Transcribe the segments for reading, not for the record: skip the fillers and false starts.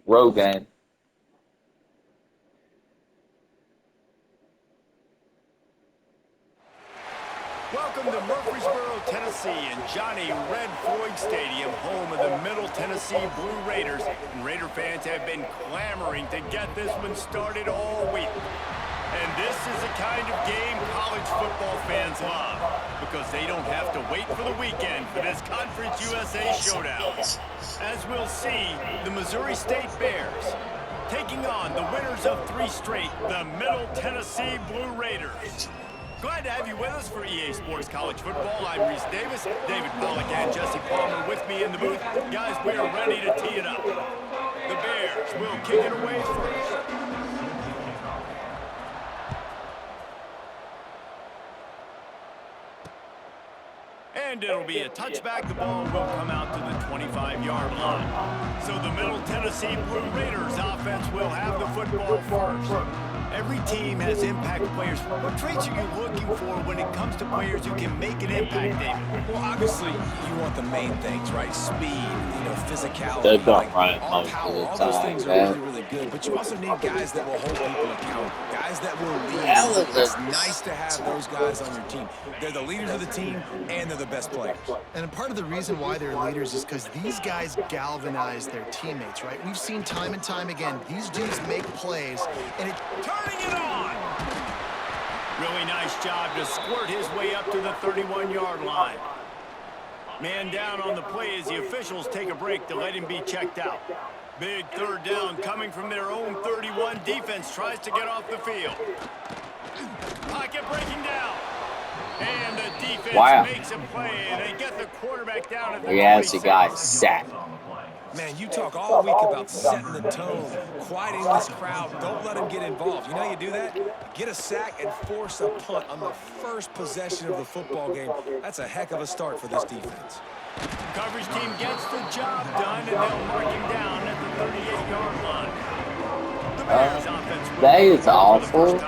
Road game. Welcome to Murfreesboro, Tennessee, and Johnny Red Floyd Stadium, home of the Middle Tennessee Blue Raiders. And Raider fans have been clamoring to get this one started all week. And this is the kind of game college football fans love, because they don't have to wait for the weekend for this Conference USA showdown. As we'll see, the Missouri State Bears taking on the winners of 3 straight, the Middle Tennessee Blue Raiders. Glad to have you with us for EA Sports College Football. I'm Reese Davis, David Pollack and Jesse Palmer with me in the booth. Guys, we are ready to tee it up. The Bears will kick it away first. And it'll be a touchback. The ball will come out to the 25-yard line. So the Middle Tennessee Blue Raiders offense will have the football first. Every team has impact players. What traits are you looking for when it comes to players who can make an impact, David? Well, obviously, you want the main things, right? Speed, physicality, all power, all those things are really, really good. But you also need guys that will hold people accountable, guys that will lead. It's nice to have those guys on your team. They're the leaders of the team, and they're the best players. And part of the reason why they're leaders is because these guys galvanize their teammates, right? We've seen time and time again, these dudes make plays, and turning it on! Really nice job to squirt his way up to the 31-yard line. Man down on the play as the officials take a break to let him be checked out. Big third down coming from their own 31. Defense tries to get off the field. Pocket breaking down. And the defense makes a play, and they get the quarterback down at the 26. Yes, you guys sacked. Man, you talk all week about setting the tone, quieting this crowd. Don't let them get involved. You know how you do that? Get a sack and force a punt on the first possession of the football game. That's a heck of a start for this defense. Coverage team gets the job done, and they'll mark him down at the 38-yard line. The Bears offense that is awful,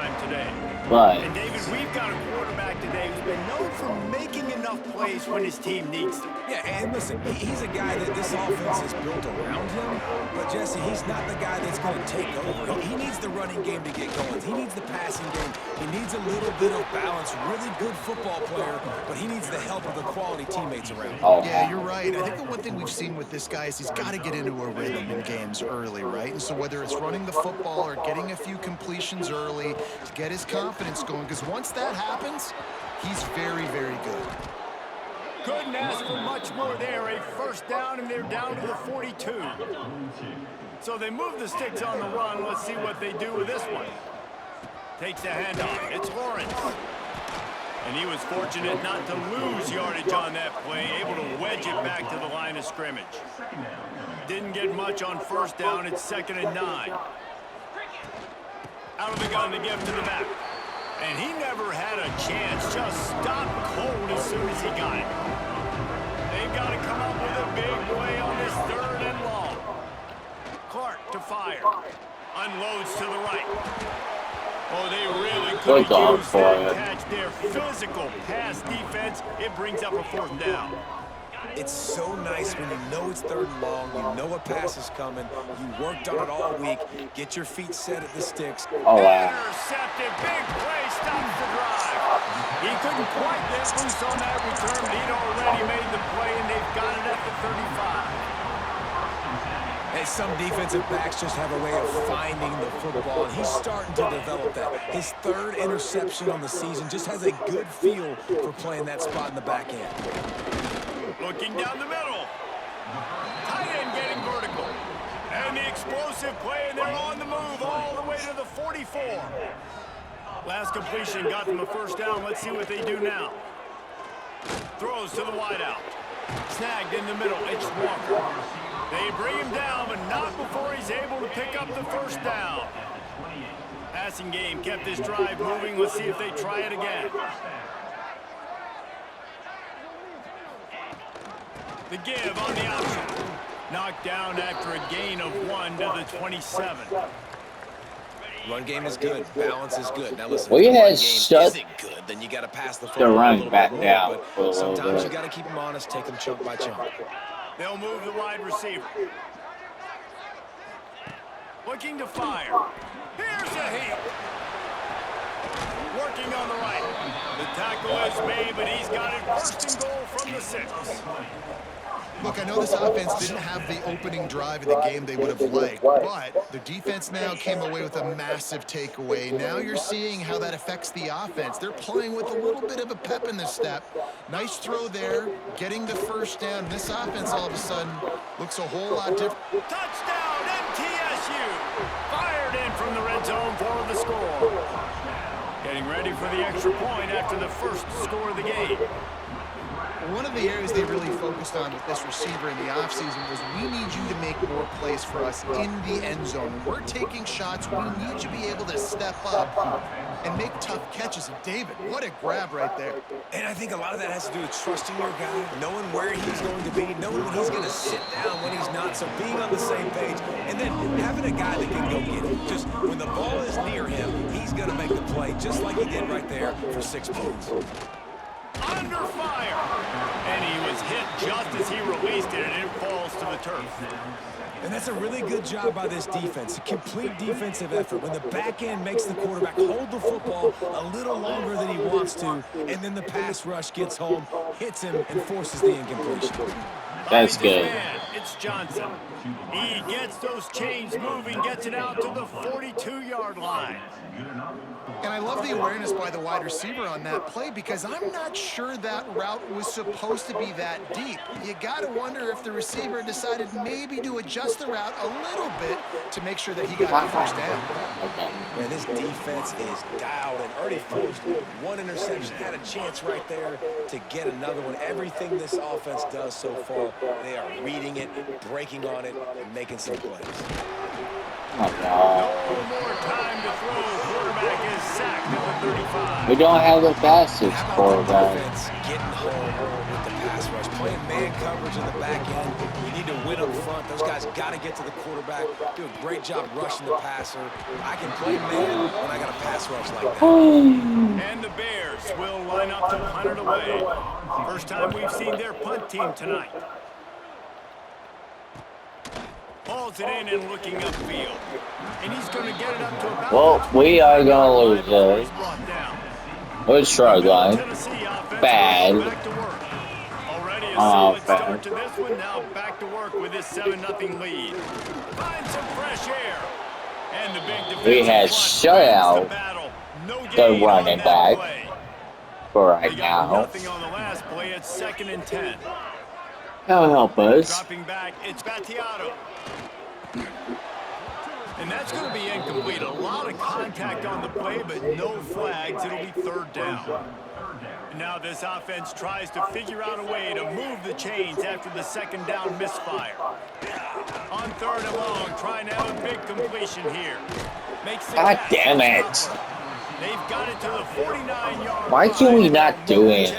but and David, we've got a quarterback today who's been known for making enough plays when his team needs them. Yeah, and listen, he's a guy that this offense is built around him, but Jesse, he's not the guy that's going to take over. He needs the running game to get going. He needs the passing game. He needs a little bit of balance. Really good football player, but he needs the help of the quality teammates around him. Oh. Yeah, you're right. I think the one thing we've seen with this guy is he's got to get into a rhythm in games early, right? And so whether it's running the football or getting a few completions early to get his confidence going, because once that happens, he's very, very good. Couldn't ask for much more there. A first down, and they're down to the 42. So they move the sticks on the run. Let's see what they do with this one. Takes the handoff. It's Lawrence. And he was fortunate not to lose yardage on that play, able to wedge it back to the line of scrimmage. Didn't get much on first down. It's 2nd and 9. Out of the gun to give to the back. And he never had a chance. Just stopped cold as soon as he got it. They've got to come up with a big play on this 3rd and long. Clark to fire. Unloads to the right. Oh, they really could use that catch there. Physical pass defense. It brings up a 4th down. It's so nice when you know it's 3rd and long, you know a pass is coming, you worked on it all week, get your feet set at the sticks. Oh, wow. Intercepted, big play, stops the drive. He couldn't quite get loose on that return, but he'd already made the play, and they've got it at the 35. Hey, some defensive backs just have a way of finding the football, and he's starting to develop that. His 3rd interception on the season just has a good feel for playing that spot in the back end. Looking down the middle. Tight end getting vertical. And the explosive play, and they're on the move all the way to the 44. Last completion got them a first down. Let's see what they do now. Throws to the wideout. Snagged in the middle. It's Walker. They bring him down, but not before he's able to pick up the first down. Passing game kept this drive moving. Let's see if they try it again. The give on the option. Knocked down after a gain of 1 to the 27. Run game is good. Balance is good. Now listen, We if the had run game shut isn't good, then you got to pass the football a run little back bit down more. for a But little sometimes bit. you got to keep them honest, take them chunk by chunk. They'll move the wide receiver. Looking to fire. Here's a heel. Working on the right. The tackle is made, but he's got it first and goal from the 6. Look, I know this offense didn't have the opening drive of the game they would have liked, but the defense now came away with a massive takeaway. Now you're seeing how that affects the offense. They're playing with a little bit of a pep in the step. Nice throw there, getting the first down. This offense all of a sudden looks a whole lot different. Touchdown, MTSU! Fired in from the red zone for the score. Getting ready for the extra point after the first score of the game. One of the areas they really focused on with this receiver in the offseason was we need you to make more plays for us in the end zone. When we're taking shots, we need you to be able to step up and make tough catches. And David, what a grab right there. And I think a lot of that has to do with trusting your guy, knowing where he's going to be, knowing when he's going to sit down, when he's not, so being on the same page, and then having a guy that can go get it. Just when the ball is near him, he's going to make the play, just like he did right there for 6 points. Under fire. And he was hit just as he released it, and it falls to the turf. And that's a really good job by this defense, a complete defensive effort. When the back end makes the quarterback hold the football a little longer than he wants to, and then the pass rush gets home, hits him, and forces the incompletion. That's good. It's Johnson. He gets those chains moving, gets it out to the 42-yard line. And I love the awareness by the wide receiver on that play because I'm not sure that route was supposed to be that deep. You got to wonder if the receiver decided maybe to adjust the route a little bit to make sure that he got the first down. Man, this defense is dialed and already forced one interception. Had a chance right there to get another one. Everything this offense does so far, they are reading it, breaking on it, and making some plays. Oh, no. No more time to throw. Quarterback is sacked at the 35. We don't have the fastest quarterback. Getting home with the pass rush, playing man coverage in the back end. You need to win up front. Those guys got to get to the quarterback. Do a great job rushing the passer. I can play man when I got a pass rush like that. And the Bears will line up to punt it away. First time we've seen their punt team tonight. Hauls it in and looking upfield. And he's going to get it up to about... Well, we are going to lose this. We're struggling. Bad. Already a solid start to this one. Now back to work with this 7-0 lead. Find some fresh air. And the big defensive We had shut out the running back for right now. Nothing on the last play. It's 2nd and 10. That'll help us. Dropping back, it's Battiato. And that's going to be incomplete. A lot of contact on the play, but no flags. It'll be 3rd down. Now this offense tries to figure out a way to move the chains after the 2nd down misfire. On 3rd and long, trying to have a big completion here. God damn it. They've got it to the 49-yard. Why can we not do it?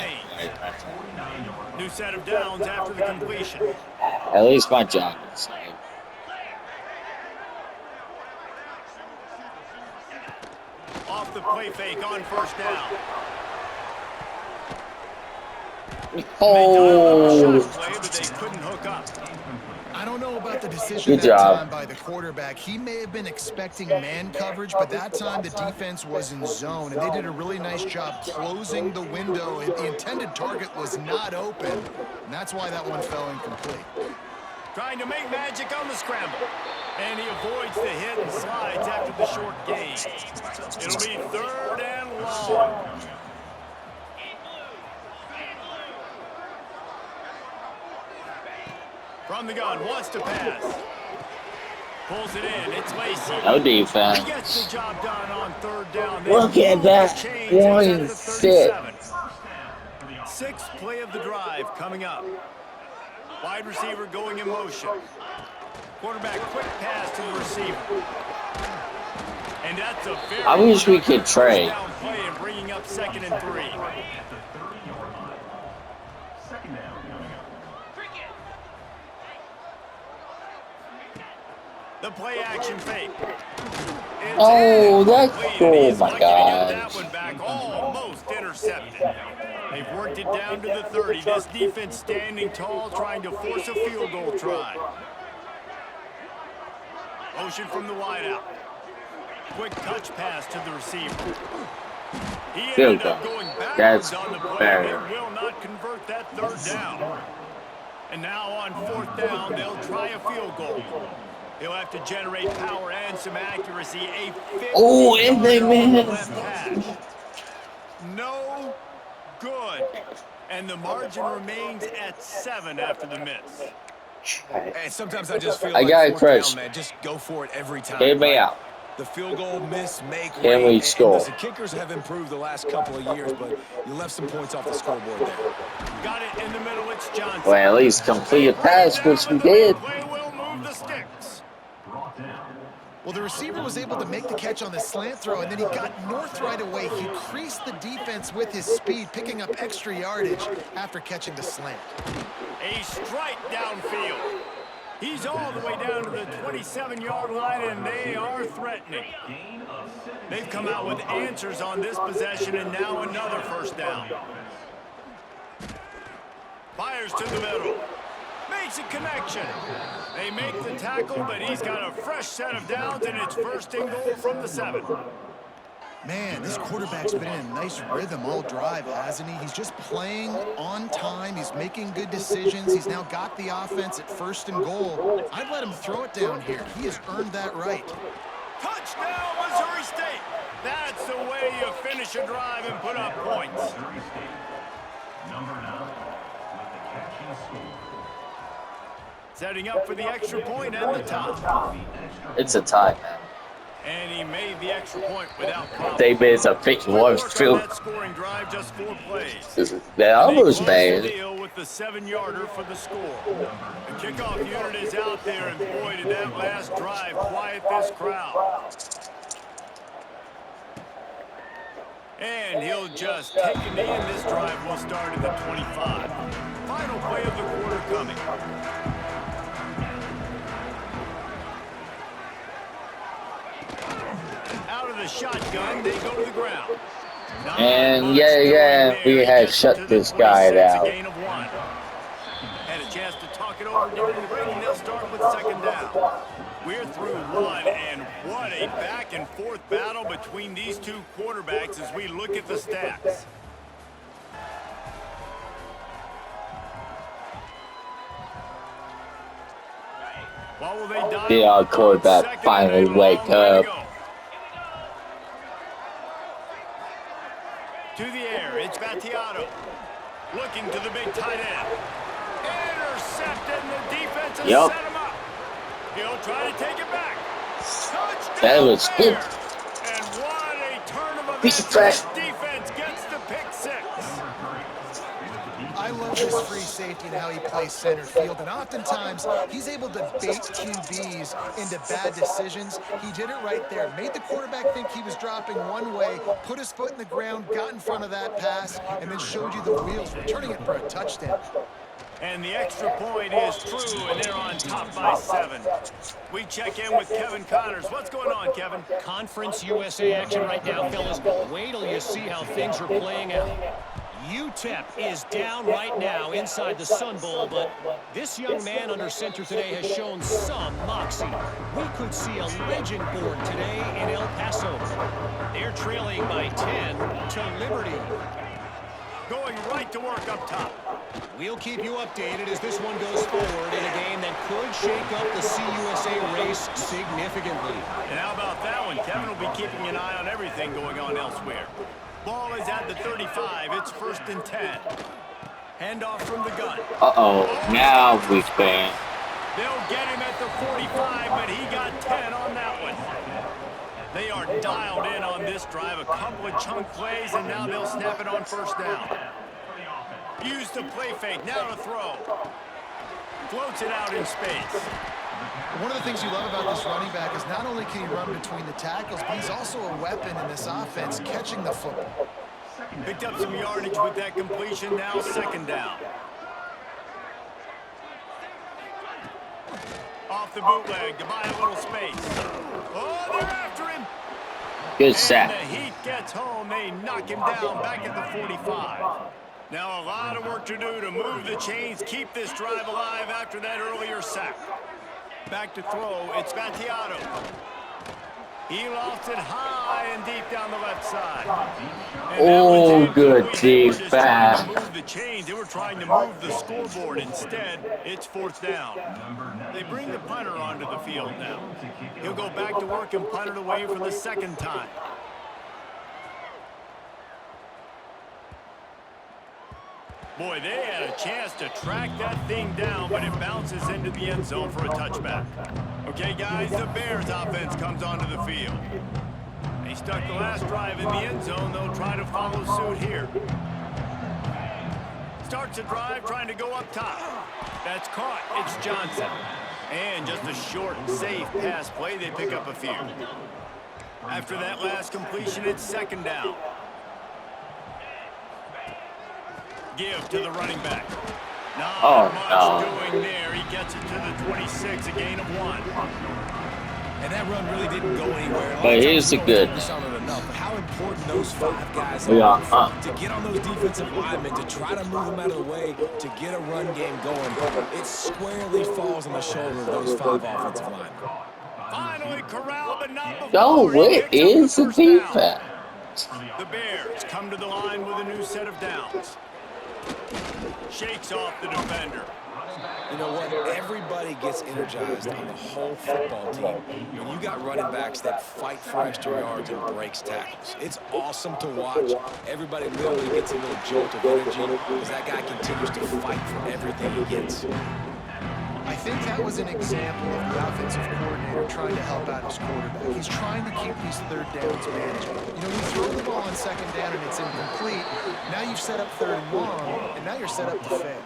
New set of downs after the completion. At least my job is safe. Off the play fake on 1st down. Oh. Play, but they couldn't hook up. I don't know about the decision Good that job. time by the quarterback. He may have been expecting man coverage, but that time the defense was in zone, and they did a really nice job closing the window. The intended target was not open, and that's why that one fell incomplete. Trying to make magic on the scramble. And he avoids the hit and slides after the short gain. It'll be 3rd and long. From the gun, wants to pass. Pulls it in, it's Lacy. No defense. He gets the job done on 3rd down. Look at that. 1-6. 6th play of the drive coming up. Wide receiver going in motion. Quarterback quick pass to the receiver. And that's a very I wish we could trade. down play and bringing up 2nd and 3. The play action fake. Oh, that's cool. oh my God. That one back, almost intercepted. They've worked it down to the 30. This defense standing tall, trying to force a field goal try. Motion from the wideout. Quick touch pass to the receiver. He ended up going backwards on the play. They will not convert that third down. And now on fourth down, they'll try a field goal. He'll have to generate power and some accuracy. A 50-yard left hash. No good. And the margin remains at 7 after the miss. And sometimes I just feel like fourth down, man, just go for it every time. Get me out. The field goal, miss, make, Can we score? The kickers have improved the last couple of years, but you left some points off the scoreboard there. Got it in the middle. It's Johnson. Well, at least complete a pass, which we did. Play will move the sticks. Well, the receiver was able to make the catch on the slant throw, and then he got north right away. He creased the defense with his speed, picking up extra yardage after catching the slant. A strike downfield. He's all the way down to the 27-yard line, and they are threatening. They've come out with answers on this possession, and now another first down. Fires to the middle. Makes a connection. They make the tackle, but he's got a fresh set of downs, and it's first and goal from the 7. Man, this quarterback's been in a nice rhythm all drive, hasn't he? He's just playing on time. He's making good decisions. He's now got the offense at first and goal. I'd let him throw it down here. He has earned that right. Touchdown, Missouri State. That's the way you finish a drive and put up points. Setting up for the extra point and the tie. It's a tie, man. And he made the extra point without problem. They made a 51 field. That scoring drive, just 4 plays. They almost made it. Deal with the 7-yarder for the score. The kickoff unit is out there, and boy, did that last drive quiet this crowd. And he'll just take a knee, and this drive will start at the 25. Final play of the quarter coming. Out of the shotgun, they go to the ground. And yeah, we had shut this guy down. Had a chance to talk it over during the break, and they'll start with second down. We're through 1, and what a back-and-forth battle between these two quarterbacks as we look at the stats. The our quarterback finally wake up. To the air, it's Battiato. Looking to the big tight end. Intercepted, and the defense has set him up. He'll try to take it back. Touchdown that was good. And what a turn of events. Defense gets the pick 6. I love this free safety and how he plays center field, and oftentimes he's able to bait QBs into bad decisions. He did it right there. Made the quarterback think he was dropping one way, put his foot in the ground, got in front of that pass, and then showed you the wheels, returning it for a touchdown. And the extra point is true, and they're on top by 7. We check in with Kevin Connors. What's going on, Kevin? Conference USA action right now, fellas. Wait till you see how things are playing out. UTEP is down right now inside the Sun Bowl, but this young man under center today has shown some moxie. We could see a legend born today in El Paso. They're trailing by 10 to Liberty. Going right to work up top. We'll keep you updated as this one goes forward in a game that could shake up the CUSA race significantly. And how about that one? Kevin will be keeping an eye on everything going on elsewhere. Ball is at the 35. It's 1st and 10. Handoff from the gun. Now we span. They'll get him at the 45, but he got 10 on that one. They are dialed in on this drive. A couple of chunk plays, and now they'll snap it on first down. Use the play fake. Now to throw. Floats it out in space. One of the things you love about this running back is not only can he run between the tackles, but he's also a weapon in this offense, catching the football. Picked up some yardage with that completion. Now second down. Off the bootleg to buy a little space. Oh, they're after him. Good sack. And the Heat gets home. They knock him down back at the 45. Now a lot of work to do to move the chains, keep this drive alive after that earlier sack. Back to throw. It's Battiato. He lofts it high and deep down the left side. Oh, good defense. They were just trying to move the chains. They were trying to move the scoreboard. Instead, it's fourth down. They bring the punter onto the field now. He'll go back to work and punt it away for the second time. Boy, they had a chance to track that thing down, but it bounces into the end zone for a touchback. Okay, guys, the Bears offense comes onto the field. They stuck the last drive in the end zone. They'll try to follow suit here. Starts a drive trying to go up top. That's caught. It's Johnson. And just a short, safe pass play. They pick up a few. After that last completion, it's second down. Give to the running back. Not much doing there. He gets it to the 26, a gain of 1. And that run really didn't go anywhere. But here's the good. How important those 5 guys are to get on those defensive linemen, to try to move them out of the way, to get a run game going. It squarely falls on the shoulder of those 5 offensive linemen. Finally corralled, but not before. Yo, where is the defense? The Bears come to the line with a new set of downs. Shakes off the defender. You know what? Everybody gets energized on the whole football team when you got running backs that fight for extra yards and breaks tackles. It's awesome to watch. Everybody literally gets a little jolt of energy as that guy continues to fight for everything he gets. I think that was an example of the offensive coordinator trying to help out his quarterback. He's trying to keep these third downs manageable. You know, you throw the ball on second down and it's incomplete. Now you've set up third and long, and now you're set up to fail.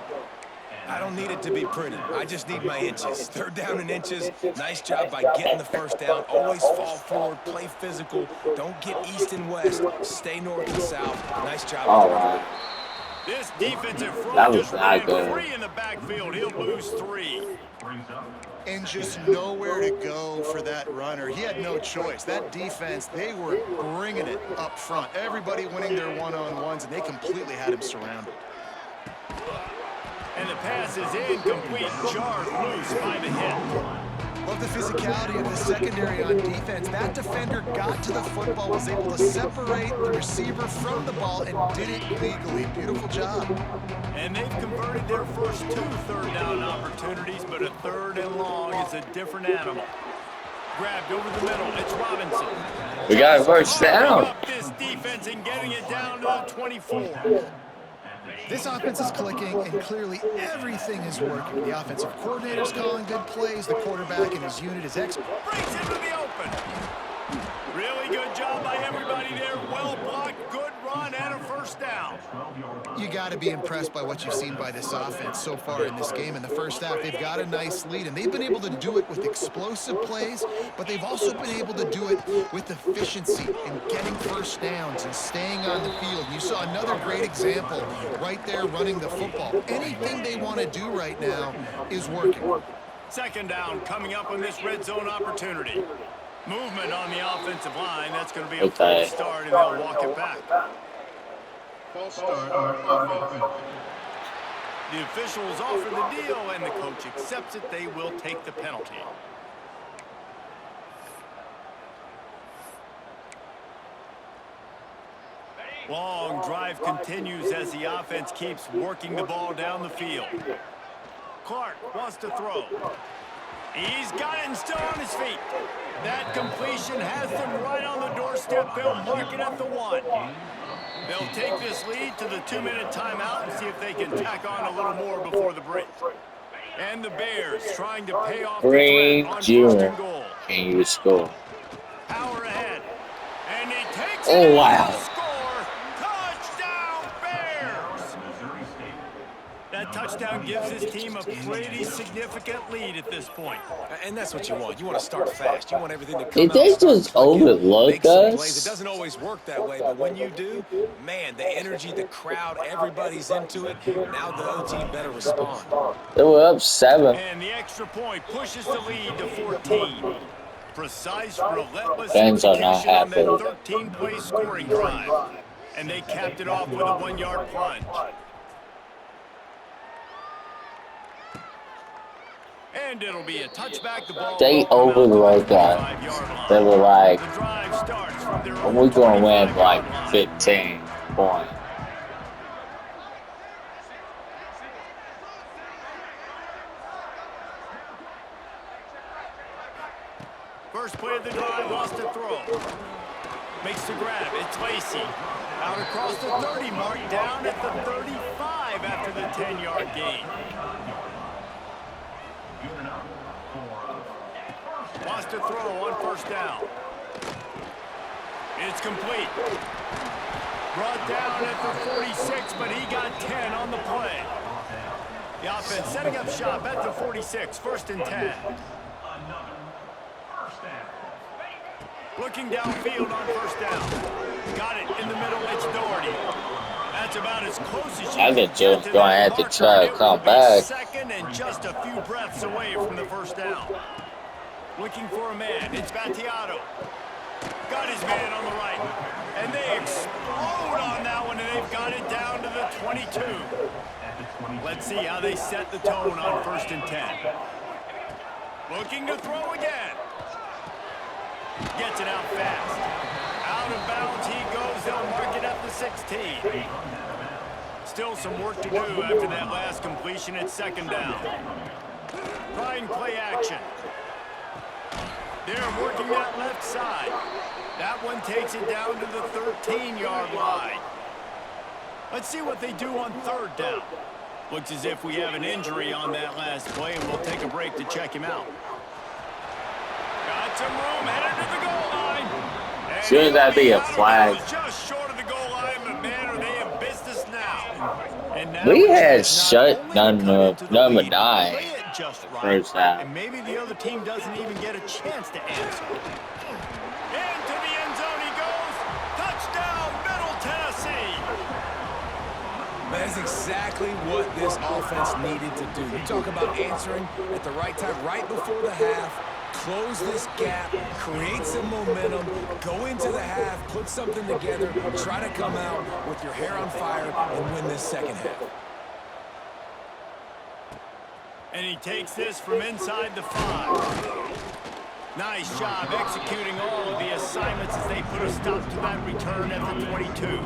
I don't need it to be pretty. I just need my inches. Third down and inches. Nice job by getting the first down. Always fall forward, play physical. Don't get east and west. Stay north and south. Nice job. This defensive front just ran free in the backfield. He'll lose 3. And just nowhere to go for that runner. He had no choice. That defense, they were bringing it up front. Everybody winning their one-on-ones, and they completely had him surrounded. And the pass is incomplete. Jarred loose by the hit. Love the physicality of the secondary on defense. That defender got to the football, was able to separate the receiver from the ball, and did it legally. Beautiful job. And they've converted their first 2 third down opportunities, but a third and long is a different animal. Grabbed over the middle. It's Robinson. We got a first down. Up this defense and getting it down to the 24. This offense is clicking, and clearly everything is working. The offensive coordinator's calling good plays. The quarterback and his unit is excellent. Brings him to the open. Really good job by everybody there. Well blocked, good run, and a first down. You got to be impressed by what you've seen by this offense so far in this game. In the first half, they've got a nice lead, and they've been able to do it with explosive plays, but they've also been able to do it with efficiency and getting first downs and staying on the field. You saw another great example right there running the football. Anything they want to do right now is working. Second down coming up on this red zone opportunity. Movement on the offensive line. That's going to be a false start, and they'll walk it back. False start on offense. The officials offer the deal, and the coach accepts it. They will take the penalty. Long drive continues as the offense keeps working the ball down the field. Clark wants to throw. He's got it and still on his feet. That completion has them right on the doorstep. They'll mark it at the 1. They'll take this lead to the 2-minute timeout and see if they can tack on a little more before the break. And the Bears trying to pay off the threat on 1st and goal. Can you score? Power ahead. And he takes Oh, it. wow. Score. Touchdown, Bears. That touchdown gives his team a pretty significant lead at this point. And that's what you want. You want to start fast. You want everything to come Did out. they just overlook us? It doesn't always work that way, but when you do, man, the energy, the crowd, everybody's into it. Now the OT better respond. They were up 7. And the extra point pushes the lead to 14. Precise, relentless Fans are not execution on that happy. 13-play scoring drive. And they capped it off with a 1-yard plunge. And it'll be a touchback. The ball They overlooked us. They were like, the drive starts from their we're going to win 25-yard like line. 15 points. First play of the drive, lost to throw. Makes the grab. It's Lacy. Out across the 30 mark, down at the 35 after the 10-yard gain. Lost to throw on first down. It's complete. Brought down at the 46, but he got 10 on the play. The offense setting up shop at the 46, first and 10. Looking downfield on first down. Got it in the middle, it's Doherty. That's about as close as you I can think get Joe's to going to that have to marker. try It to will come be back. second and just a few breaths away from the first down. Looking for a man, it's Battiato. Got his man on the right. And they explode on that one, and they've got it down to the 22. Let's see how they set the tone on first and 10. Looking to throw again. Gets it out fast. Out of bounds he goes. They'll mark it at the 16. Still some work to do after that last completion at second down. Trying play action. They're working that left side. That one takes it down to the 13-yard line. Let's see what they do on third down. Looks as if we have an injury on that last play, and we'll take a break to check him out. Got some room, headed to the goal line. And Shouldn't that be a flag? Just short of the goal line, but man, are they in business now. And now We it's had not shut only to number cut into the number lead, 9 play it just right, first half. and maybe the other team doesn't even get a chance to answer. Into the end zone he goes. Touchdown, Middle Tennessee. That is exactly what this offense needed to do. You talk about answering at the right time, right before the half, close this gap, create some momentum, go into the half, put something together, try to come out with your hair on fire and win this second half. And he takes this from inside the 5. Nice job executing all of the assignments as they put a stop to that return at the 22.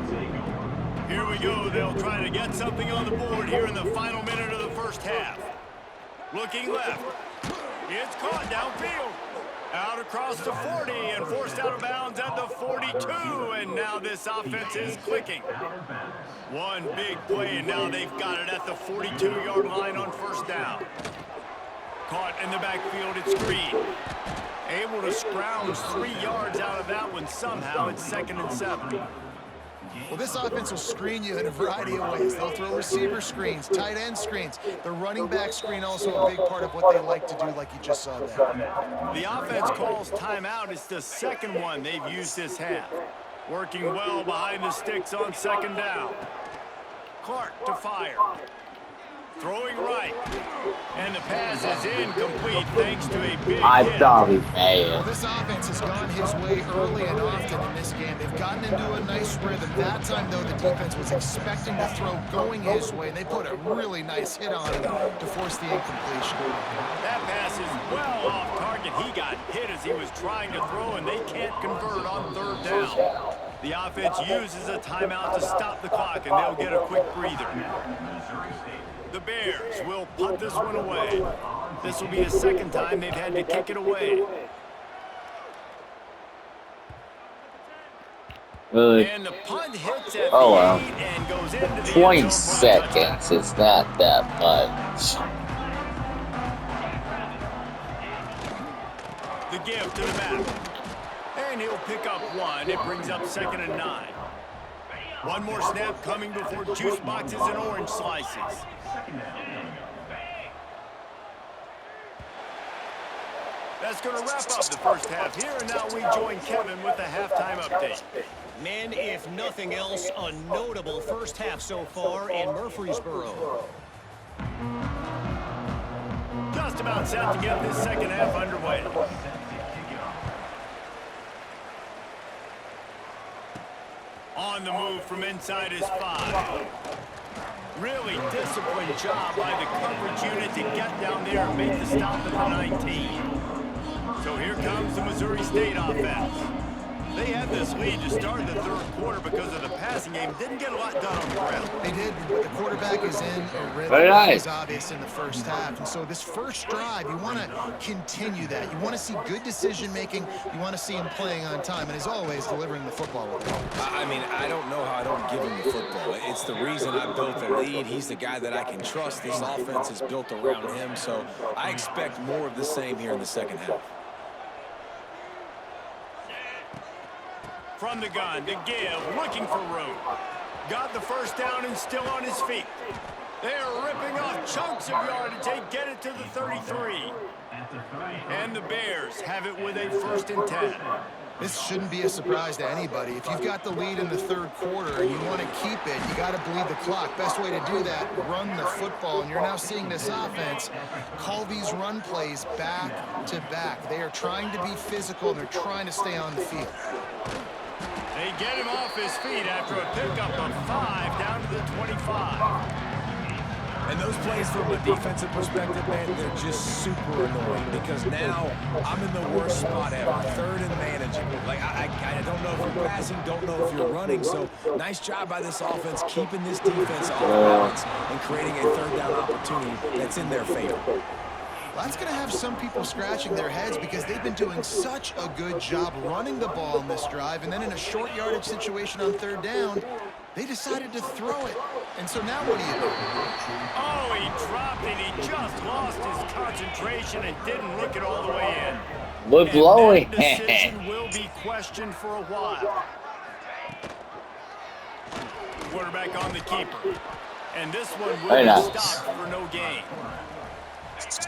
Here we go. They'll try to get something on the board here in the final minute of the first half. Looking left. It's caught downfield. Out across the 40 and forced out of bounds at the 42. And now this offense is clicking. One big play, and now they've got it at the 42-yard line on first down. Caught in the backfield, it's Green. Able to scrounge 3 yards out of that one somehow. It's 2nd and 7. Well, this offense will screen you in a variety of ways. They'll throw receiver screens, tight end screens. The running back screen also a big part of what they like to do, like you just saw there. The offense calls timeout. It's the second one they've used this half. Working well behind the sticks on second down. Clark to fire. Throwing right. And the pass is incomplete thanks to a big I hit. thought he Well, made this offense has gone his way early and often in this game. They've gotten into a nice rhythm. That time, though, the defense was expecting to throw going his way, and they put a really nice hit on him to force the incompletion. That pass is well off target. He got hit as he was trying to throw, and they can't convert on third down. The offense uses a timeout to stop the clock, and they'll get a quick breather. The Bears will punt this one away. This will be the second time they've had to kick it away. Really? And the punt hits at Oh, the well. 8 and goes into the 20 end zone for a touchdown. seconds is not that much. The give to the back. And he'll pick up one. It brings up 2nd and 9. One more snap coming before juice boxes and orange slices. That's going to wrap up the first half here, and now we join Kevin with the halftime update. Men, if nothing else, a notable first half so far in Murfreesboro. Just about set to get this second half underway. On the move from inside his 5. Really disciplined job by the coverage unit to get down there and make the stop at the 19. So here comes the Missouri State offense. They had this lead to start the third quarter because of the passing game. Didn't get a lot done on the ground. They did. The quarterback is in a rhythm. Very nice. It was obvious in the first half. And so this first drive, you want to continue that. You want to see good decision-making. You want to see him playing on time. And as always, delivering the football. I mean, I don't know how I don't give him the football. It's the reason I built the lead. He's the guy that I can trust. This offense is built around him. So I expect more of the same here in the second half. From the gun, to give, looking for room. Got the first down and still on his feet. They're ripping off chunks of yardage. They get it to the 33. And the Bears have it with a 1st and 10. This shouldn't be a surprise to anybody. If you've got the lead in the third quarter and you want to keep it, you got to bleed the clock. Best way to do that, run the football. And you're now seeing this offense call these run plays back to back. They are trying to be physical, and they're trying to stay on the field. They get him off his feet after a pickup of 5 down to the 25. And those plays from a defensive perspective, man, they're just super annoying because now I'm in the worst spot ever, 3rd and manageable. Like, I don't know if you're passing, don't know if you're running. So nice job by this offense keeping this defense off balance and creating a 3rd down opportunity that's in their favor. Well, that's going to have some people scratching their heads because they've been doing such a good job running the ball in this drive. And then in a short yardage situation on 3rd down, they decided to throw it. And so now what do you do? Oh, he dropped it. He just lost his concentration and didn't look it all the way in. We're blowing. That decision will be questioned for a while. Quarterback on the keeper. And this one will be stopped for no gain.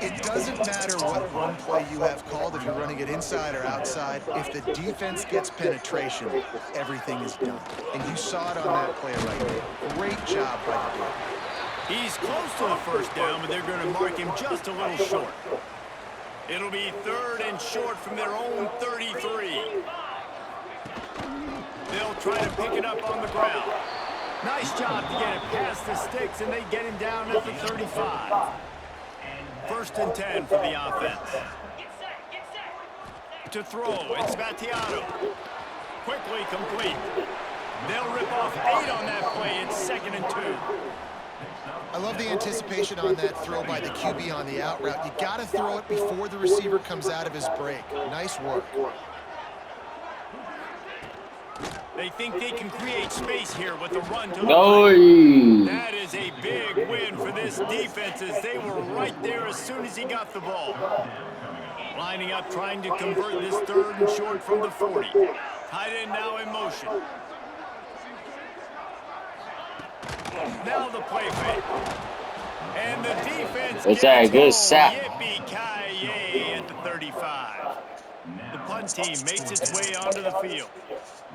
It doesn't matter what run play you have called, if you're running it inside or outside. If the defense gets penetration, everything is done. And you saw it on that play right there. Great job by the Bears. He's close to the first down, but they're going to mark him just a little short. It'll be 3rd and short from their own 33. They'll try to pick it up on the ground. Nice job to get it past the sticks, and they get him down at the 35. 1st and 10 for the offense. To throw, it's Vattiato. Quickly complete. They'll rip off 8 on that play. It's 2nd and 2. I love the anticipation on that throw by the QB on the out route. You got to throw it before the receiver comes out of his break. Nice work. They think they can create space here with the run to the line. That is a big win for this defense as they were right there as soon as he got the ball. Lining up, trying to convert this 3rd and short from the 40. Tight end now in motion. Now the play fake. And the defense It's a good sack. Yippee-ki-yay at the 35. The punt team makes its way onto the field.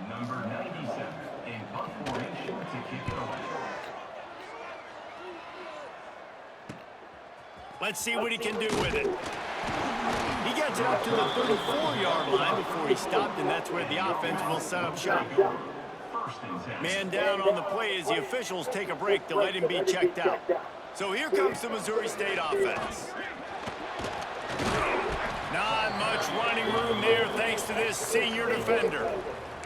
Number 97 in punt formation to kick it away. Let's see what he can do with it. He gets it up to the 34-yard line before he stopped, and that's where the offense will set up shop. Man down on the play as the officials take a break to let him be checked out. So here comes the Missouri State offense. Not much running room there thanks to this senior defender.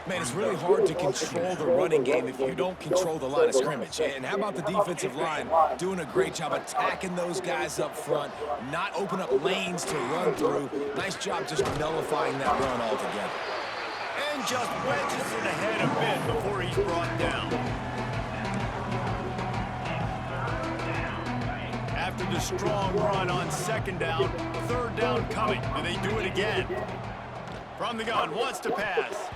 Man, it's really hard to control the running game if you don't control the line of scrimmage. And how about the defensive line doing a great job attacking those guys up front, not open up lanes to run through. Nice job just nullifying that run altogether. And just wedges it ahead a bit before he's brought down. After the strong run on 2nd down, 3rd down coming. Do they do it again? From the gun, wants to pass.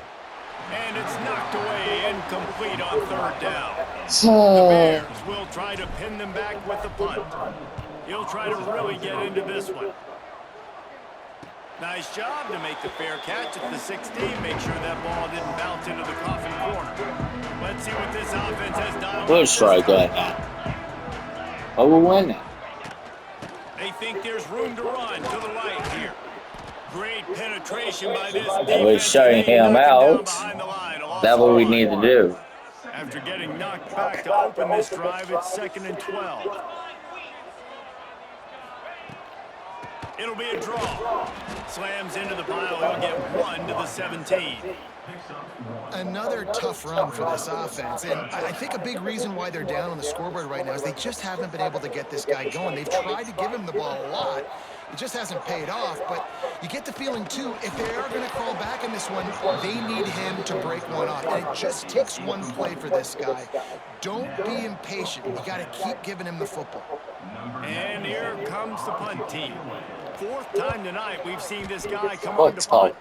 And it's knocked away, incomplete on 3rd down. The Bears will try to pin them back with the punt. He'll try to really get into this one. Nice job to make the fair catch at the 16. Make sure that ball didn't bounce into the coffin corner. Let's see what this offense has done. Good strike on that. Oh, we're winning. They think there's room to run to the right here. Great penetration by this We're shutting him out. That's what we need to do. After getting knocked back to open this drive, it's 2nd and 12. It'll be a draw. Slams into the pile. He'll get 1 to the 17. Another tough run for this offense, and I think a big reason why they're down on the scoreboard right now is they just haven't been able to get this guy going. They've tried to give him the ball a lot. It just hasn't paid off, but you get the feeling, too, if they are going to crawl back in this one, they need him to break one off, and it just takes one play for this guy. Don't be impatient. You got to keep giving him the football. And here comes the punt team. 4th time tonight we've seen this guy come on to punt.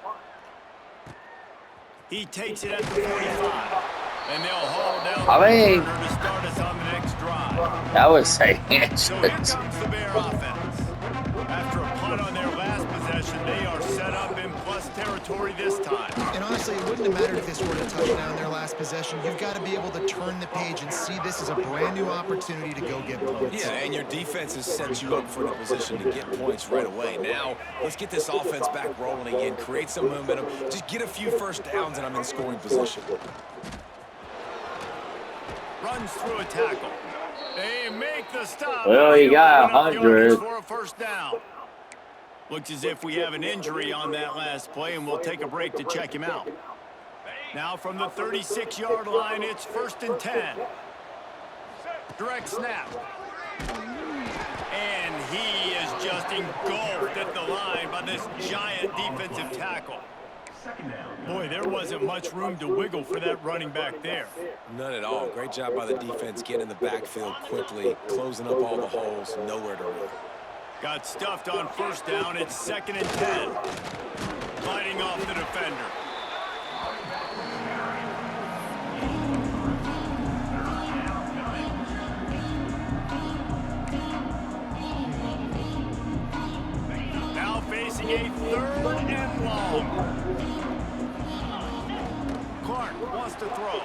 He takes it at the 45, and they'll haul down the corner to start us on the next drive. That was saying So here comes the Bear offense. After a punt on their last possession, they are set up in plus territory this time. And honestly, it wouldn't have mattered if this were a touchdown their last possession. You've got to be able to turn the page and see this as a brand new opportunity to go get points. Yeah, and your defense has set you up for the position to get points right away. Now, let's get this offense back rolling again, create some momentum, just get a few first downs, and I'm in scoring position. Runs through a tackle. They make the stop. Well, you got 100 for a first down. Looks as if we have an injury on that last play, and we'll take a break to check him out. Now from the 36-yard line, it's 1st and 10. Direct snap. And he is just engulfed at the line by this giant defensive tackle. Boy, there wasn't much room to wiggle for that running back there. None at all. Great job by the defense getting in the backfield quickly, closing up all the holes, nowhere to run. Got stuffed on 1st down. It's 2nd and 10. Fighting off the defender. Now facing a 3rd and long. Clark wants to throw.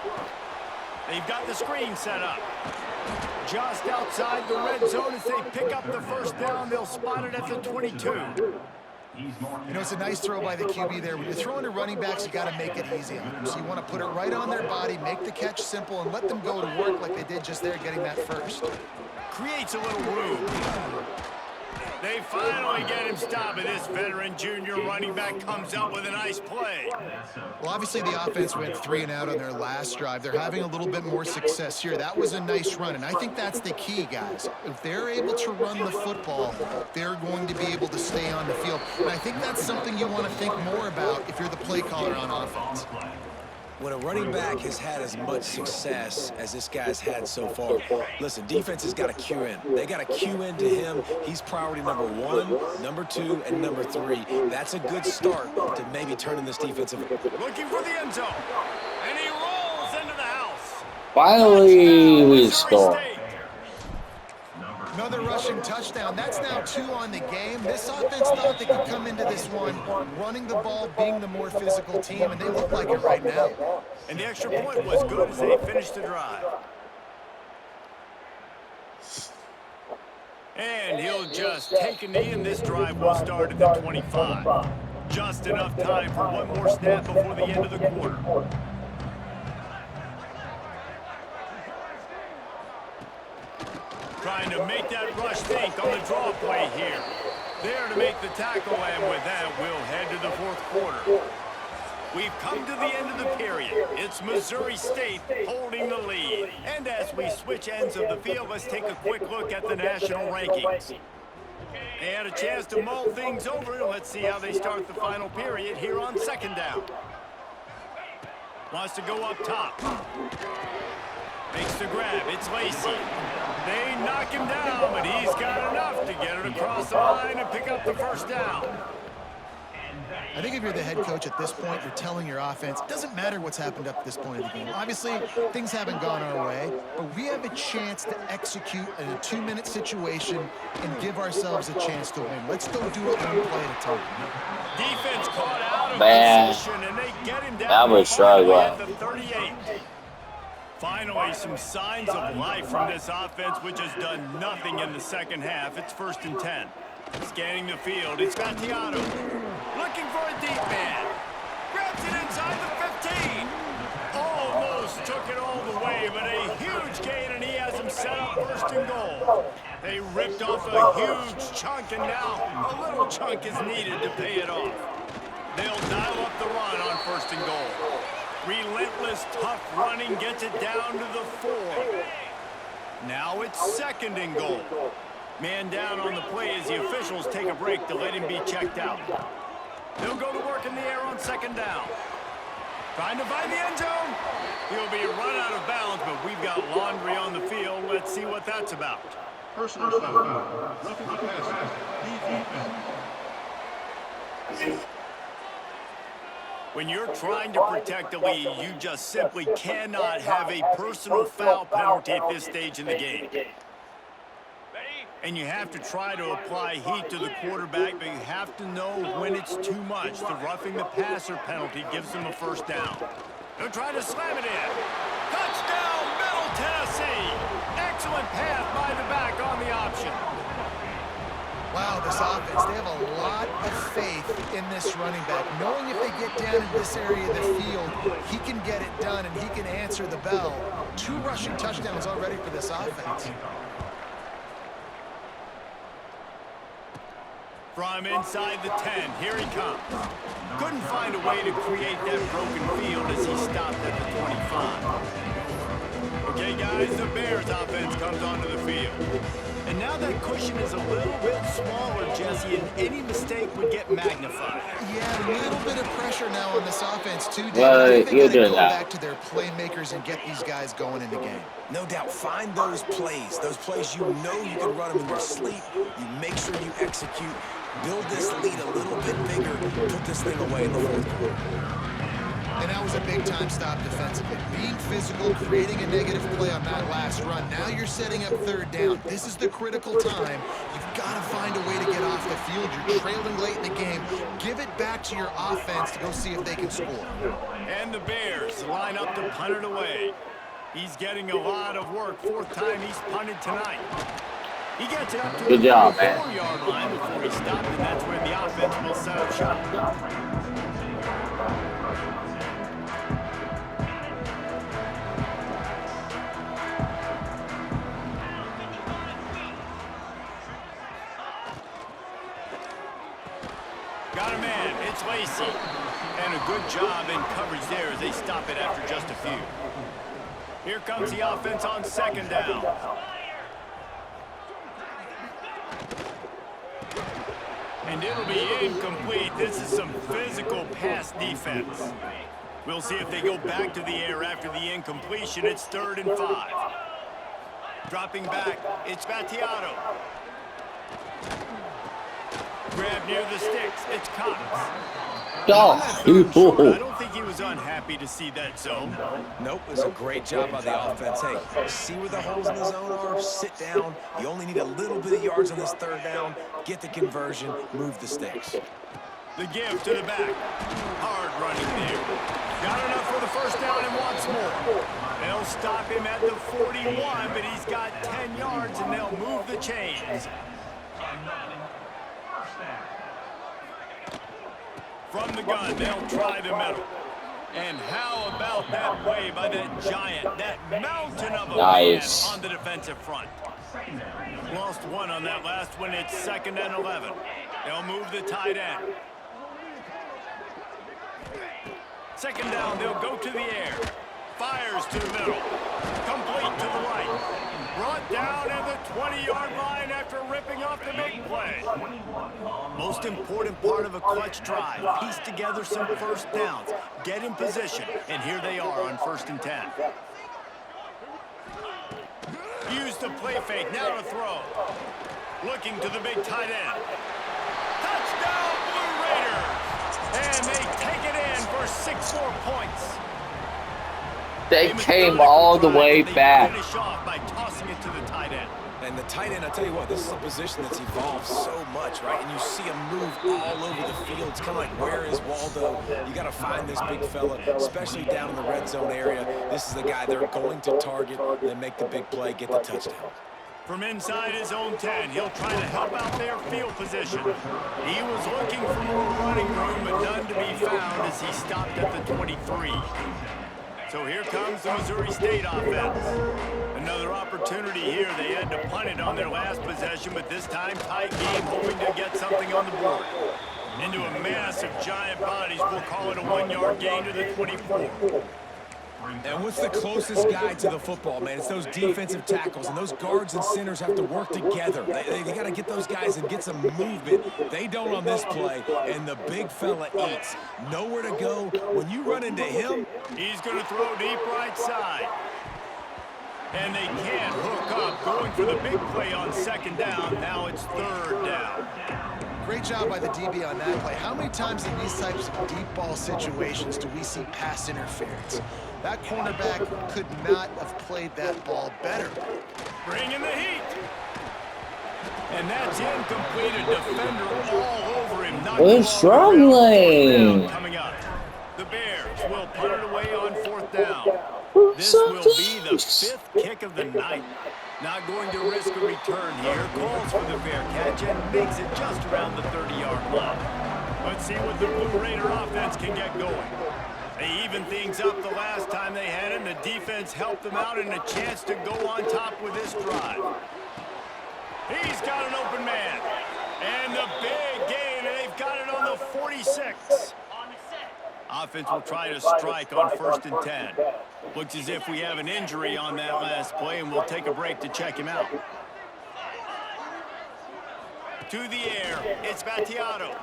They've got the screen set up. Just outside the red zone as they pick up the first down. They'll spot it at the 22. You know, it's a nice throw by the QB there. When you're throwing to running backs, you got to make it easy on them. So you want to put it right on their body, make the catch simple, and let them go to work like they did just there getting that first. Creates a little room. They finally get him stopped, and this veteran junior running back comes up with a nice play. Well, obviously the offense went 3 and out on their last drive. They're having a little bit more success here. That was a nice run, and I think that's the key, guys. If they're able to run the football, they're going to be able to stay on the field. And I think that's something you want to think more about if you're the play caller on offense. When a running back has had as much success as this guy's had so far, listen, defense has got to cue in. They got to cue into him. He's priority number 1, number 2, and number 3. That's a good start to maybe turning this defensive. Looking for the end zone. And he rolls into the house. Finally, we score. Another rushing touchdown. That's now 2 on the game. This offense thought they could come into this one running the ball, being the more physical team, and they look like it right now. And the extra point was good as they finished the drive. And he'll just take a knee, and this drive will start at the 25. Just enough time for one more snap before the end of the quarter. Trying to make that rush think on the draw play here. There to make the tackle, and with that, we'll head to the 4th quarter. We've come to the end of the period. It's Missouri State holding the lead. And as we switch ends of the field, let's take a quick look at the national rankings. They had a chance to mull things over. Let's see how they start the final period here on 2nd down. Wants to go up top. Makes the grab. It's Lacey. They knock him down, but he's got enough to get it across the line and pick up the first down. I think if you're the head coach at this point, you're telling your offense, it doesn't matter what's happened up to this point of the game. Obviously, things haven't gone our way, but we have a chance to execute in a 2-minute situation and give ourselves a chance to win. Let's go do it one play at a time. Defense caught out of position, and they get him down That was struggling. at the 38. Finally, some signs of life from this offense, which has done nothing in the second half. It's 1st and 10. Scanning the field, it's Gattiato. Looking for a deep man. Grabs it inside the 15. Almost took make it all the way, but a huge gain, and he has him set up first and goal. They ripped off a huge chunk, and now a little chunk is needed to pay it off. They'll dial up the run on first and goal. Relentless, tough running gets it down to the 4. Now it's second and goal. Man down on the play as the officials take a break to let him be checked out. They'll go to work in the air on second down. Trying to find the end zone. He'll be run out of bounds, but we've got laundry on the field. Let's see what that's about. Personal foul. Roughing the passer. Defense. When you're trying to protect the lead, you just simply cannot have a personal foul penalty at this stage in the game. And you have to try to apply heat to the quarterback, but you have to know when it's too much. The roughing the passer penalty gives them a first down. They'll try to slam it in. Touchdown, Middle Tennessee! Excellent pass by the back on the option. Wow, this offense, they have a lot of faith in this running back. Knowing if they get down in this area of the field, he can get it done and he can answer the bell. 2 rushing touchdowns already for this offense. From inside the 10, here he comes. Couldn't find a way to create that broken field as he stopped at the 25. Okay, guys, the Bears offense comes onto the field. And now that cushion is a little bit smaller, Jesse, and any mistake would get magnified. Yeah, a little bit of pressure now on this offense, too, Dave. Well, I think they you're gotta go doing that. back to their playmakers and get these guys going in the game. No doubt, find those plays you know you can run them in your sleep. You make sure you execute. Build this lead a little bit bigger. Put this thing away in the fourth quarter. And that was a big-time stop defensively. Being physical, creating a negative play on that last run. Now you're setting up third down. This is the critical time. You've got to find a way to get off the field. You're trailing late in the game. Give it back to your offense to go see if they can score. And the Bears line up to punt it away. He's getting a lot of work. 4th time he's punted tonight. He gets it up to Good the job, man. 4-yard line before he stopped, and that's where the offense will set up shop. Got a man, it's Lacy. And a good job in coverage there as they stop it after just a few. Here comes the offense on second down. And it'll be incomplete. This is some physical pass defense. We'll see if they go back to the air after the incompletion. It's 3rd and 5. Dropping back, it's Battiato. Grab near the sticks, it's Cox. Oh, I don't think he was unhappy to see that zone. Nope, it was a great job by the offense. Hey, see where the holes in the zone are? Sit down. You only need a little bit of yards on this 3rd down. Get the conversion, move the sticks. The give to the back. Hard running there. Got enough for the first down and wants more. They'll stop him at the 41, but he's got 10 yards, and they'll move the chains. From the gun, they'll try the middle. And how about that play by that giant, that mountain of a man on the defensive front? Lost one on that last one. It's 2nd and 11. They'll move the tight end. 2nd down, they'll go to the air. Fires to the middle. Complete to the right. Brought down at the 20-yard line after ripping off the big play. Most important part of a clutch drive. Piece together some first downs. Get in position. And here they are on 1st and 10. Use the play fake. Now to throw. Looking to the big tight end. Touchdown, Blue Raiders! And they take it in for 6 more points. They came all the way back. Finish off by tossing it to the tight end. And the tight end, I tell you what, this is a position that's evolved so much, right? And you see him move all over the field. It's kind of like, where is Waldo? You got to find this big fella, especially down in the red zone area. This is the guy they're going to target, then make the big play, get the touchdown. From inside his own 10, he'll try to help out their field position. He was looking for more running room, but none to be found as he stopped at the 23. So here comes the Missouri State offense. Another opportunity here. They had to punt it on their last possession, but this time tight game, hoping to get something on the board. Into a mass of giant bodies, we'll call it a 1-yard gain to the 24. And what's the closest guy to the football, man? It's those defensive tackles, and those guards and centers have to work together. They got to get those guys and get some movement. They don't on this play, and the big fella eats. Nowhere to go. When you run into him, he's going to throw deep right side. And they can't hook up, going for the big play on second down. Now it's third down. Great job by the DB on that play. How many times in these types of deep ball situations do we see pass interference? That cornerback could not have played that ball better. Bringing the heat. And that's incomplete. A defender all over him. We're struggling. Coming up. The Bears will put it away on fourth down. This will be the 5th kick of the night. Not going to risk a return here. Calls for the fair catch and makes it just around the 30-yard line. Let's see what the Blue Raider offense can get going. They evened things up the last time they had him. The defense helped them out and a chance to go on top with this drive. He's got an open man. And the big gain, and they've got it on the 46. Offense will try to strike on 1st and 10. Looks as if we have an injury on that last play, and we'll take a break to check him out. To the air, it's Battiato.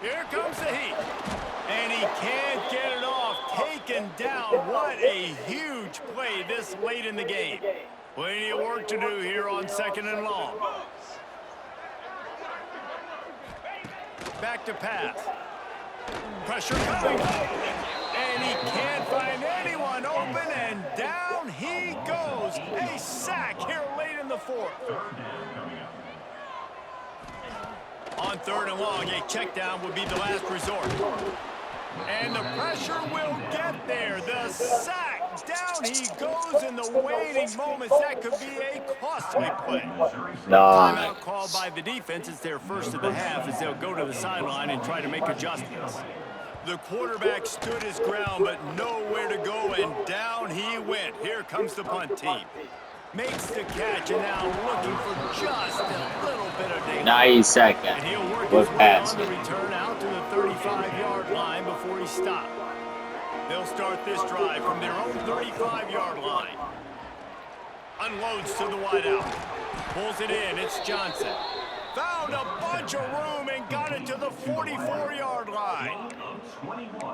Here comes the heat. And he can't get it off. Taken down. What a huge play this late in the game. Plenty of work to do here on 2nd and long. Back to pass. Pressure coming. And he can't find anyone open, and down he goes. A sack here late in the 4th. On 3rd and long, a check down would be the last resort. And the pressure will get there. The sack. Down he goes in the waiting moments. That could be a costly play. Timeout called by the defense. It's their first of the half as they'll go to the sideline and try to make adjustments. The quarterback stood his ground, but nowhere to go, and down he went. Here comes the punt team. Makes the catch, and now looking for just a little bit of daylight. 90 seconds. And he'll work his way on the return out to the 35-yard line before he stopped. They'll start this drive from their own 35-yard line. Unloads to the wideout. Pulls it in. It's Johnson. Found a bunch of room and got it to the 44-yard line.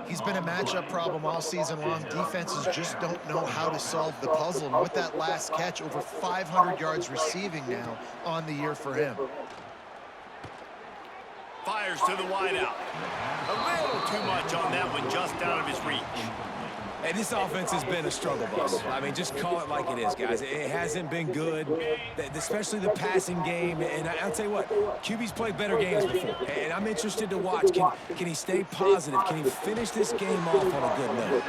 He's been a matchup problem all season long. Defenses just don't know how to solve the puzzle. And with that last catch, over 500 yards receiving now on the year for him. Fires to the wideout. A little too much on that one, just out of his reach. Hey, this offense has been a struggle bus. I mean, just call it like it is, guys. It hasn't been good, especially the passing game. And I'll tell you what, QB's played better games before. And I'm interested to watch. Can he stay positive? Can he finish this game off on a good note?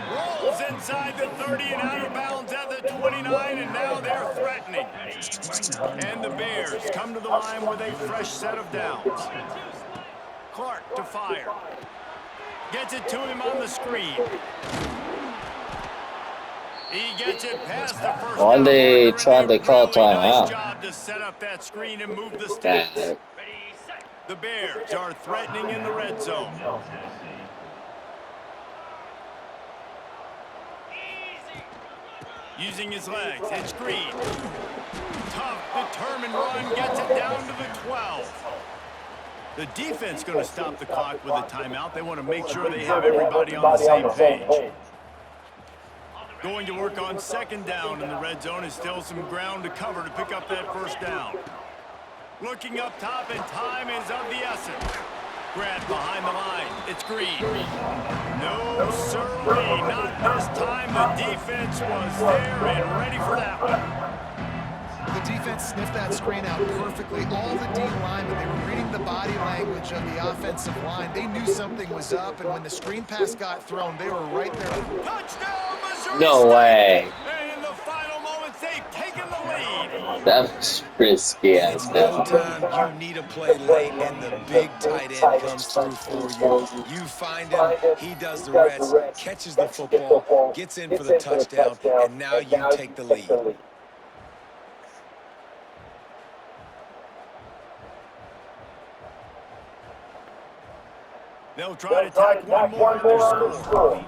Rolls inside the 30 and out of bounds at the 29, and now they're threatening. And the Bears come to the line with a fresh set of downs. Clark to fire. Gets it to him on the screen. He gets it past the first. Why are they trying to call timeout? Nice job to set up that screen and move the sticks. The Bears are threatening in the red zone. Using his legs, it's Green. Tough, determined run, gets it down to the 12. The defense going to stop the clock with a timeout. They want to make sure they have everybody on the same page. Going to work on 2nd down in the red zone is still some ground to cover to pick up that 1st down. Looking up top, and time is of the essence. Grant behind the line. It's Green. No, sirree, not this time. The defense was there and ready for that one. The defense sniffed that screen out perfectly. All the D linemen, they were reading the body language of the offensive line. They knew something was up, and when the screen pass got thrown, they were right there. Touchdown, Missouri No State. way. And in the final moments, they've taken the lead. That's risky as It's hell. no time. You need a play late, and the big tight end comes through for you. You find him, he does the rest, catches the football, gets in for the touchdown, and now you take the lead. They'll try to tack one more in their score.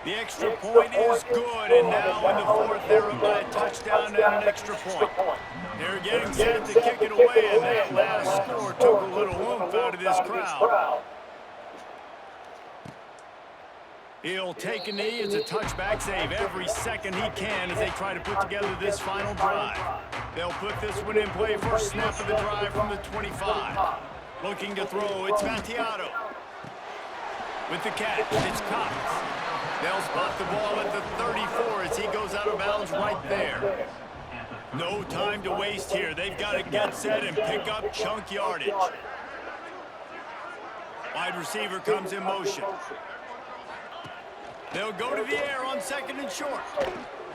The extra point is good, and now in the fourth, they're up by a touchdown and an extra point. They're getting set to kick it away, and that last score took a little oomph out of this crowd. He'll take a knee as a touchback, save every second he can as they try to put together this final drive. They'll put this one in play first snap of the drive from the 25. Looking to throw, it's Mattiato. With the catch, it's Cox. They'll spot the ball at the 34 as he goes out of bounds right there. No time to waste here. They've got to get set and pick up chunk yardage. Wide receiver comes in motion. They'll go to the air on second and short.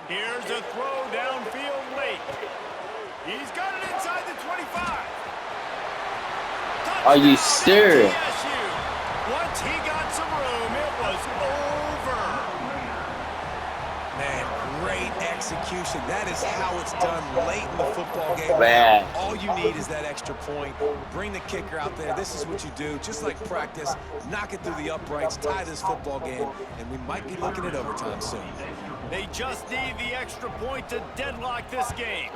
Here's a throw downfield late. He's got it inside the 25. Are you serious? Once he got some room, it was over. Man, great execution. That is how it's done late in the football game. Man. All you need is that extra point. Bring the kicker out there. This is what you do. Just like practice, knock it through the uprights, tie this football game, and we might be looking at overtime soon. They just need the extra point to deadlock this game.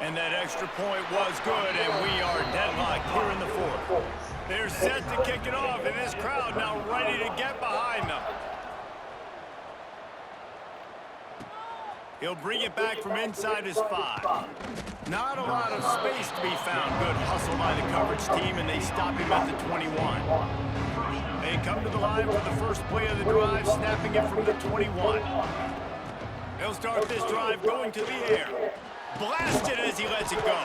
And that extra point was good, and we are deadlocked here in the fourth. They're set to kick it off, and this crowd now ready to get behind them. He'll bring it back from inside his 5. Not a lot of space to be found. Good hustle by the coverage team, and they stop him at the 21. They come to the line for the first play of the drive, snapping it from the 21. They'll start this drive going to the air. Blasted as he lets it go.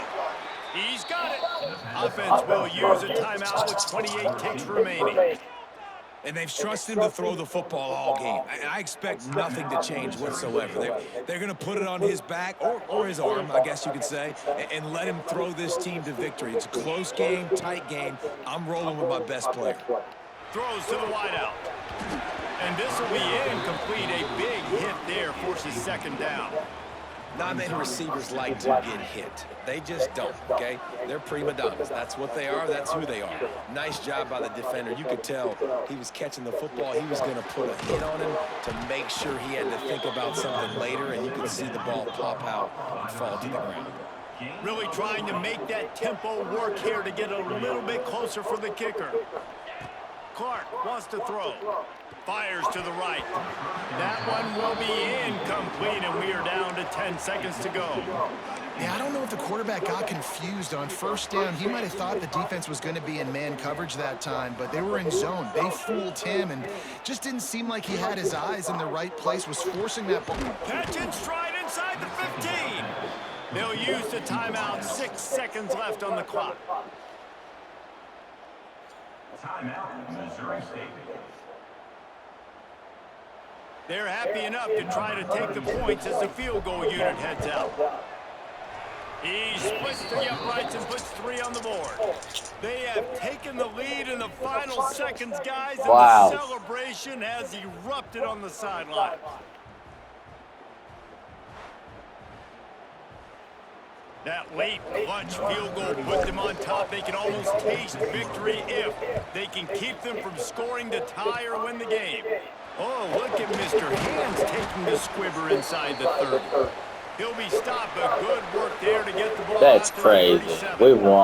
He's got it. Offense will use a timeout with 28 ticks remaining. And they've trusted him to throw the football all game. I expect nothing to change whatsoever. They're going to put it on his back, or his arm, I guess you could say, and let him throw this team to victory. It's a close game, tight game. I'm rolling with my best player. Throws to the wideout. And this will be incomplete. A big hit there forces second down. Not many receivers like to get hit. They just don't, okay? They're prima donnas. That's what they are. That's who they are. Nice job by the defender. You could tell he was catching the football. He was going to put a hit on him to make sure he had to think about something later, and you could see the ball pop out and fall to the ground. Really trying to make that tempo work here to get a little bit closer for the kicker. Clark wants to throw. Fires to the right. That one will be incomplete, and we are down to 10 seconds to go. Yeah, I don't know if the quarterback got confused on first down. He might have thought the defense was going to be in man coverage that time, but they were in zone. They fooled him, and just didn't seem like he had his eyes in the right place, was forcing that ball. Catch and stride inside the 15. They'll use the timeout. 6 seconds left on the clock. Timeout, Missouri State. They're happy enough to try to take the points as the field goal unit heads out. He splits to the uprights and puts 3 on the board. They have taken the lead in the final seconds, guys, and the celebration has erupted on the sideline. That late clutch field goal put them on top. They can almost taste victory if they can keep them from scoring to tie or win the game. Oh, look at Mr. Hands taking the squibber inside the 30. He'll be stopped, but good work there to get the ball. That's crazy. We won.